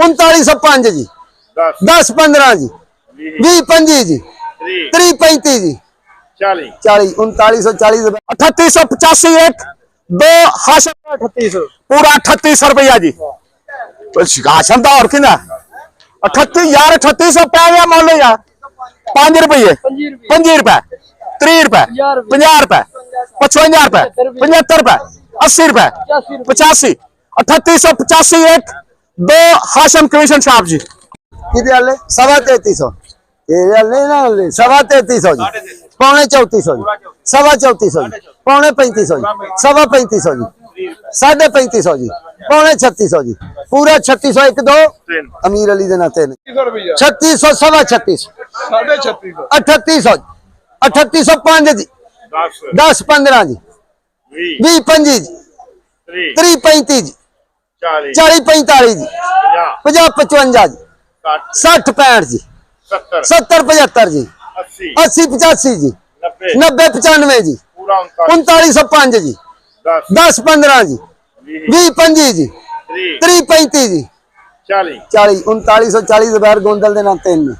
3905 जी, 10 15 जी, 20 25 जी, 30 35 जी, 40 3940 3885 एक दो हाशम 3800 पूरा 3800 रुपया जी। हाशम तो और किना 38 यार 3800 पै गया मान लो यार 5 रुपये 25 रुपए 30 रुपए 50 रुपए 55 रुपए 75 रुपए 80 रुपए 85 3885 एक दो हाशम कमीशन शॉप जी। कितने 3350 नहीं 3350 जी, पौने 3400 जी, 3450 जी, पौने 3500 जी, 3550 जी, 3550 जी, पौने 3600 जी, पूरा 3600 एक दो अमीर अली दे नाते 3600 सवा 3600 3800 3805 जी, 10 15 जी, 20 25 जी, 30 35 जी, 40 45 जी, 50 55 जी, 60 65 जी, 70 75 जी, 80 85 जी, 90 95 जी, 3905 जी, 10 15 जी, 20 25 जी, 30 35 जी, 40 3940 बगैर गोंदल देना 3